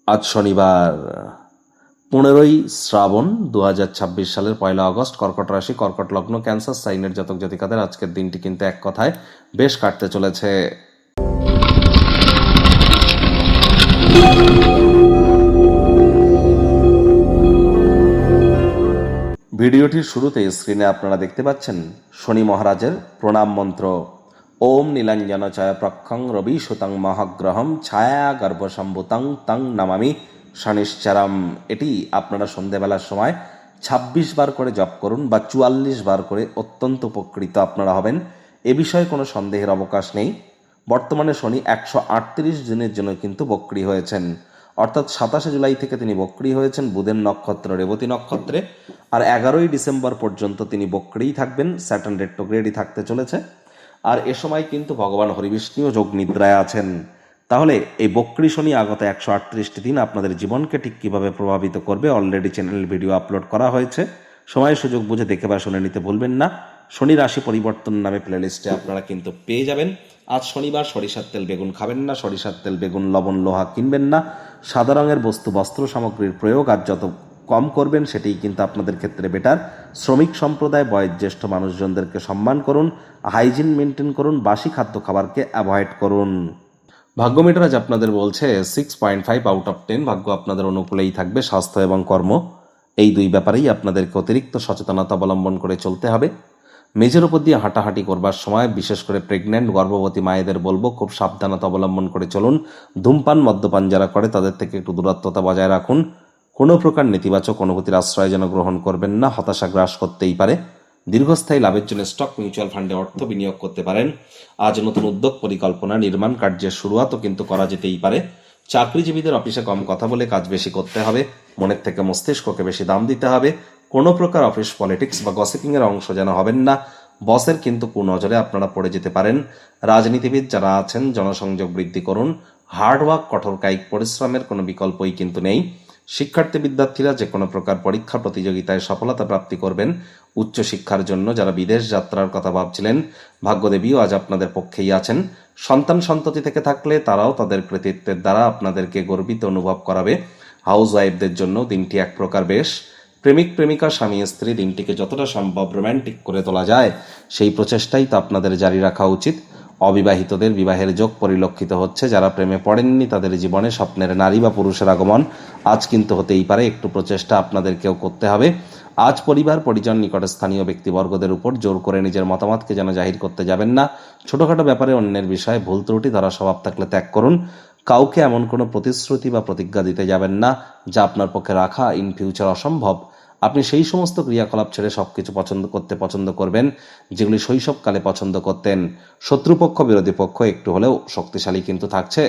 আজ শনিবার 15ই শ্রাবণ 2026 সালের 1 আগস্ট। কর্কট রাশি, কর্কট লগ্ন, ক্যান্সার সাইনের জাতক জাতিকাদের আজকের দিনটি কিন্তু এক কথায় বেশ কাটতে চলেছে। ভিডিওটির শুরুতে স্ক্রিনে আপনারা দেখতে পাচ্ছেন শনি মহারাজের প্রণাম মন্ত্র। ওম নীলাঞ্জন চয় প্রক্ষং রবি সুতং মহাগ্রহম ছায়া গর্ভসম্ভুতং তং নমামি শনিশ্চরম। এটি আপনারা সন্ধেবেলার সময় 26 বার করে জপ করুন বা 44 বার করে, অত্যন্ত উপকৃত আপনারা হবেন। এ বিষয়ে কোনো সন্দেহের অবকাশ নেই। বর্তমানে শনি 138 দিনের জন্য কিন্তু বক্রী হয়েছেন, অর্থাৎ 27 জুলাই থেকে তিনি বক্রী হয়েছেন বুধের নক্ষত্র রেবতী নক্ষত্রে, আর 11ই ডিসেম্বর পর্যন্ত তিনি বক্রীই থাকবেন। স্যাটার্ন রেট্রোগ্রেডই থাকতে চলেছে। আর এ সময় কিন্তু ভগবান হরিবিষ্ণুও যোগ নিদ্রায় আছেন। তাহলে এই বক্রী শনি আগত 138টি দিন আপনাদের জীবনকে ঠিক কীভাবে প্রভাবিত করবে, অলরেডি চ্যানেল ভিডিও আপলোড করা হয়েছে। সময় সুযোগ বুঝে দেখে বা শুনে নিতে ভুলবেন না। শনি রাশি পরিবর্তন নামে প্লেলিস্টে আপনারা কিন্তু পেয়ে যাবেন। আজ শনিবার সরিষার তেল বেগুন খাবেন না, সরিষার তেল বেগুন লবণ লোহা কিনবেন না। সাদা রঙের বস্তু বস্ত্র সামগ্রীর প্রয়োগ আজ যত কম করবেন সেটাই কিন্তু আপনাদের ক্ষেত্রে বেটার। শ্রমিক সম্প্রদায়, বয়োজ্যেষ্ঠ মানুষজনদেরকে সম্মান করুন, হাইজিন মেনটেন করুন, বাসি খাদ্য খাবারকে অ্যাভয়েড করুন। ভাগ্যমিটার আজ আপনাদের বলছে 6.5 আউট অফ 10। ভাগ্য আপনাদের অনুকূলেই থাকবে। স্বাস্থ্য এবং কর্ম এই দুই ব্যাপারেই আপনাদেরকে অতিরিক্ত সচেতনতা অবলম্বন করে চলতে হবে। মেঝের উপর দিয়ে হাঁটাহাঁটি করবার সময়, বিশেষ করে প্রেগন্যান্ট গর্ভবতী মায়েদের বলবো খুব সাবধানতা অবলম্বন করে চলুন। ধূমপান মদ্যপান যারা করে তাদের থেকে একটু দূরত্বতা বজায় রাখুন। কোনো প্রকার নেতিবাচক অনুভূতির আশ্রয় যেন গ্রহণ করবেন না, হতাশা গ্রাস করতেই পারে। দীর্ঘস্থায়ী লাভের জন্য স্টক মিউচুয়াল ফান্ডে অর্থ বিনিয়োগ করতে পারেন। আজ নতুন উদ্যোগ, পরিকল্পনা, নির্মাণ কার্যের শুরুয়াতও কিন্তু করা যেতেই পারে। চাকরিজীবীদের অফিসে কম কথা বলে কাজ বেশি করতে হবে। মনের থেকে মস্তিষ্ককে বেশি দাম দিতে হবে। কোনো প্রকার অফিস পলিটিক্স বা গসিপিংয়ের অংশ যেন হবেন না। বসের কিন্তু কুনজরে আপনারা পড়ে যেতে পারেন। রাজনীতিবিদ যারা আছেন জনসংযোগ বৃদ্ধি করুন। হার্ডওয়ার্ক, কঠোর কায়িক পরিশ্রমের কোনো বিকল্পই কিন্তু নেই। শিক্ষার্থী বিদ্যার্থীরা যে কোনো প্রকার পরীক্ষা প্রতিযোগিতায় সফলতা প্রাপ্তি করবেন। উচ্চশিক্ষার জন্য যারা বিদেশ যাত্রার কথা ভাবছিলেন, ভাগ্যদেবীও আজ আপনাদের পক্ষেই আছেন। সন্তান সন্ততি থেকে থাকলে তারাও তাদের কৃতিত্বের দ্বারা আপনাদেরকে গর্বিত অনুভব করাবে। হাউস ওয়াইফদের জন্য দিনটি এক প্রকার বেশ। প্রেমিক প্রেমিকা, স্বামী স্ত্রী দিনটিকে যতটা সম্ভব রোম্যান্টিক করে তোলা যায় সেই প্রচেষ্টাই তো আপনাদের জারি রাখা উচিত। অবিবাহিতদের বিবাহের যোগ পরিলক্ষিত হচ্ছে। যারা প্রেমে পড়েননি তাদের জীবনে স্বপ্নের নারী বা পুরুষের আগমন আজ কিন্তু হতেই পারে। একটু প্রচেষ্টা আপনাদেরকেও করতে হবে। আজ পরিবার পরিজন, নিকটে স্থানীয় ব্যক্তিবর্গদের উপর জোর করে নিজের মতামতকে যেন জাহির করতে যাবেন না। ছোটখাটো ব্যাপারে অন্যের বিষয়ে ভুল ত্রুটি ধরা স্বভাব থাকলে ত্যাগ করুন। কাউকে এমন কোনো প্রতিশ্রুতি বা প্রতিজ্ঞা দিতে যাবেন না যা আপনার পক্ষে রাখা ইন ফিউচার অসম্ভব। আপনি সেই সমস্ত ক্রিয়াকলাপ ছেড়ে সবকিছু পছন্দ করবেন যেগুলি শৈশবকালে পছন্দ করতেন। শত্রুপক্ষ বিরোধী পক্ষ একটু হলেও শক্তিশালী কিন্তু থাকছে।